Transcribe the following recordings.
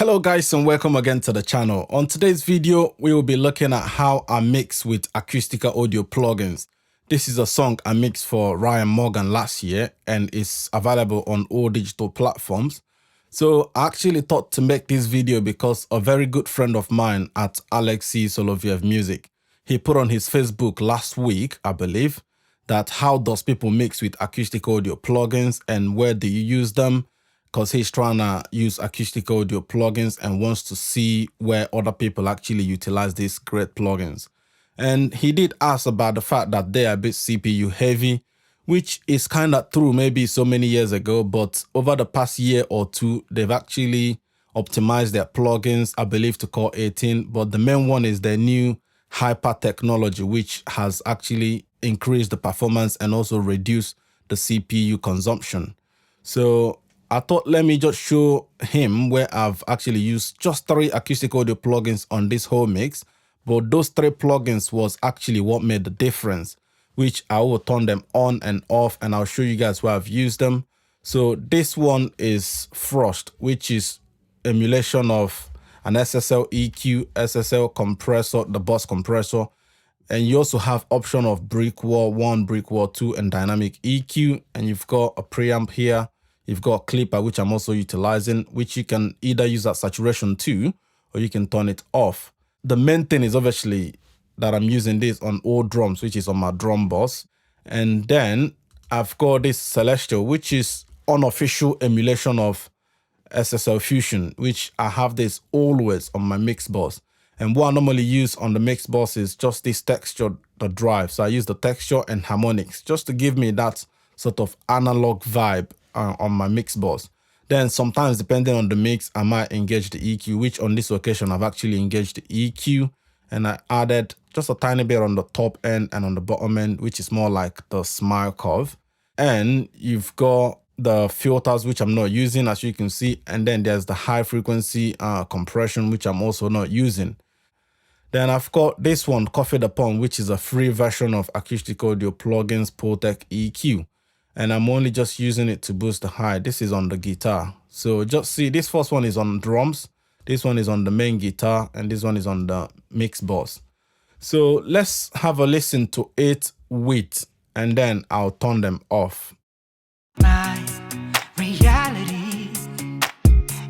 Hello guys and welcome again to the channel. On today's video, we will be looking at how I mix with Acustica audio plugins. This is a song I mixed for Ryan Morgan last year and it's available on all digital platforms. So I actually thought to make this video because a very good friend of mine at Alexei Soloviev Music, he put on his Facebook last week, I believe, that how does people mix with Acustica audio plugins and where do you use them? Because he's trying to use Acustica audio plugins and wants to see where other people actually utilize these great plugins. And he did ask about the fact that they are a bit CPU heavy, which is kind of true maybe so many years ago, but over the past year or two, they've actually optimized their plugins, I believe to Core 18, but the main one is their new Hyper technology, which has actually increased the performance and also reduced the CPU consumption. So I thought let me just show him where I've actually used just 3 acoustic audio plugins on this whole mix, but those 3 plugins was actually what made the difference, which I will turn them on and off and I'll show you guys where I've used them. So this one is Frost, which is emulation of an SSL EQ, SSL compressor, the bus compressor, and you also have option of brick wall 1, brick wall 2, and dynamic EQ, and you've got a preamp here. You've got a clipper, which I'm also utilizing, which you can either use at saturation 2 or you can turn it off. The main thing is obviously that I'm using this on all drums, which is on my drum bus. And then I've got this Celestial, which is unofficial emulation of SSL Fusion, which I have this always on my mix bus. And what I normally use on the mix bus is just this texture, the drive. So I use the texture and harmonics just to give me that sort of analog vibe on my mix bus. Then sometimes depending on the mix, I might engage the EQ, which on this occasion I've actually engaged the EQ and I added just a tiny bit on the top end and on the bottom end, which is more like the smile curve. And you've got the filters, which I'm not using, as you can see, and then there's the high frequency compression, which I'm also not using. Then I've got this one, COFFE D PUN, which is a free version of Acoustic Audio Plugins Protec EQ. And I'm only just using it to boost the high. This is on the guitar. So just see, this first one is on drums, this one is on the main guitar, and this one is on the mix bus. So let's have a listen to it with, and then I'll turn them off. My reality,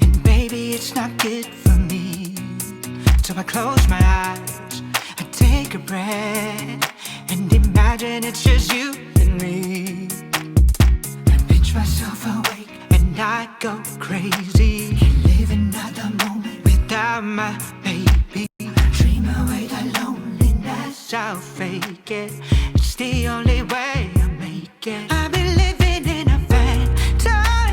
and baby, it's not good for me. So I close my eyes, I take a breath, and imagine it's just you and me. Myself awake and I go crazy. Can't live another moment without my baby. Dream away the loneliness, I'll fake it. It's the only way I make it. I've been living in a fantasy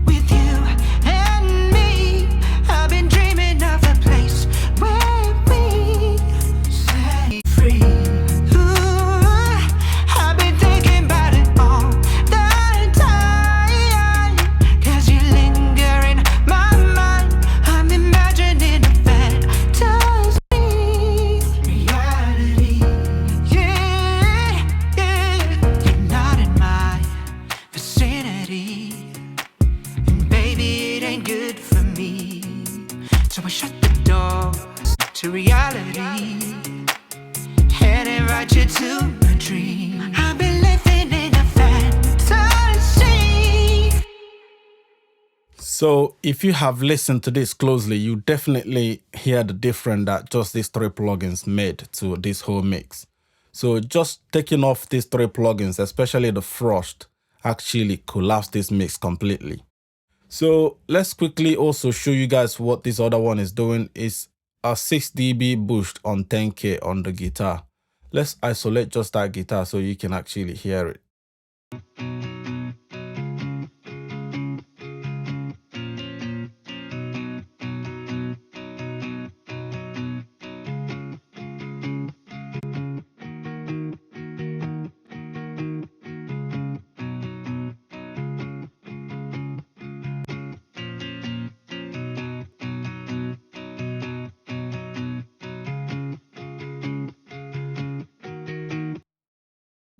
with you and me. I've been dreaming of a place where we set free. To reality, heading right to my dream. I've been living in a fantasy. So if you have listened to this closely, you definitely hear the difference that just these 3 plugins made to this whole mix. So just taking off these 3 plugins, especially the Frost, actually collapsed this mix completely. So let's quickly also show you guys what this other one is doing. Is a 6 dB boost on 10K on the guitar. Let's isolate just that guitar so you can actually hear it.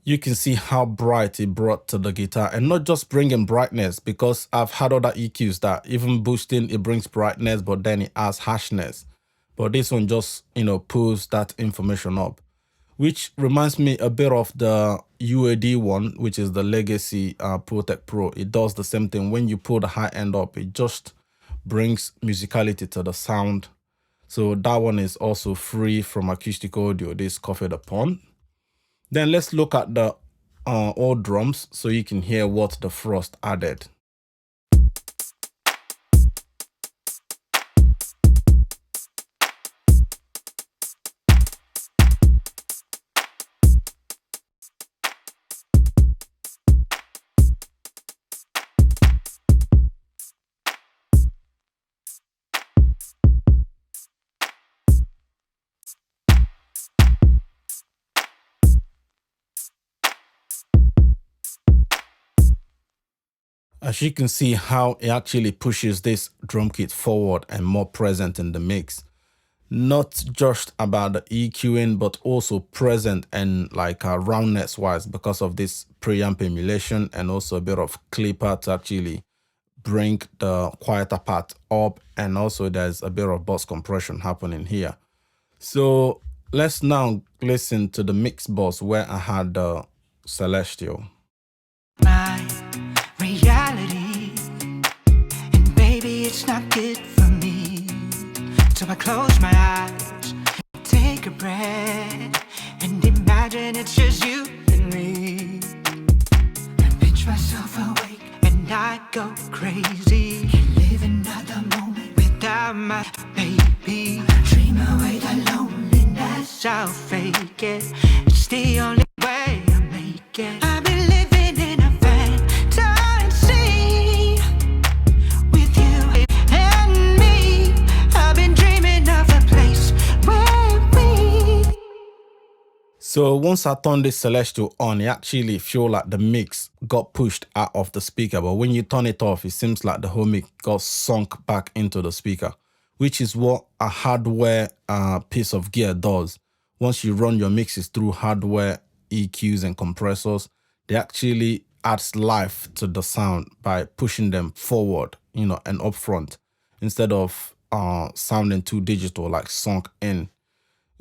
You can see how bright it brought to the guitar, and not just bringing brightness, because I've had other EQs that even boosting, it brings brightness, but then it adds harshness. But this one just, pulls that information up, which reminds me a bit of the UAD one, which is the Legacy Protect Pro. It does the same thing. When you pull the high end up, it just brings musicality to the sound. So that one is also free from Acustica Audio, this COFFE D PUN. Then let's look at the old drums so you can hear what the Frost added. As you can see how it actually pushes this drum kit forward and more present in the mix. Not just about the EQing, but also present and like roundness wise, because of this preamp emulation and also a bit of clipper to actually bring the quieter part up. And also there's a bit of bus compression happening here. So let's now listen to the mix bus where I had the Celestial. My reality, and baby, it's not good for me. So I close my eyes, take a breath, and imagine it's just you and me. I pinch myself awake and I go crazy. Can't live another moment without my baby. I dream away the loneliness, I'll fake it. It's the only way I make it. I've been living in a fantasy with you and me. I've been dreaming of a place where we. So once I turn this Celestial on, it actually feel like the mix got pushed out of the speaker. But when you turn it off, it seems like the whole mix got sunk back into the speaker, which is what a hardware piece of gear does. Once you run your mixes through hardware EQs and compressors, they actually adds life to the sound by pushing them forward, and up front, instead of sounding too digital, like sunk in.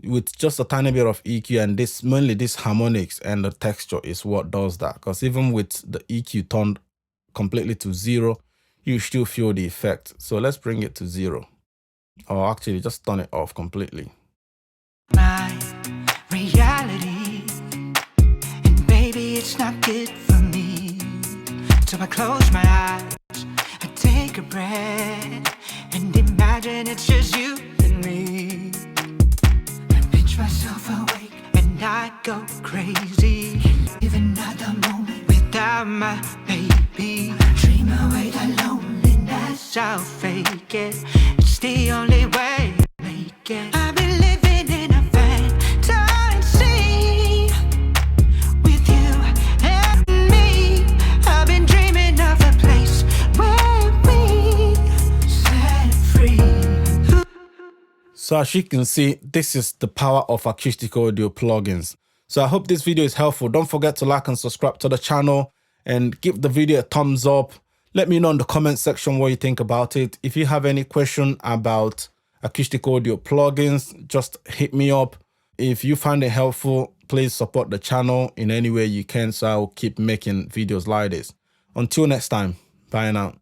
With just a tiny bit of EQ and mainly this harmonics and the texture is what does that. Because even with the EQ turned completely to 0, you still feel the effect. So let's bring it to 0. Or actually just turn it off completely. My reality, and baby, it's not good for me. So I close my eyes, I take a breath, and imagine it's just you and me. I pinch myself awake and I go crazy. Can't live another moment without my baby. I dream away the loneliness, I'll fake it. It's the only way I make it. I've been living in a fantasy with you and me. I've been dreaming of a place where we set free. So as you can see, this is the power of Acustica Audio plugins. So I hope this video is helpful. Don't forget to like and subscribe to the channel and give the video a thumbs up. Let me know in the comment section what you think about it. If you have any question about Acustica Audio plugins, just hit me up. If you find it helpful, please support the channel in any way you can so I'll keep making videos like this. Until next time, bye now.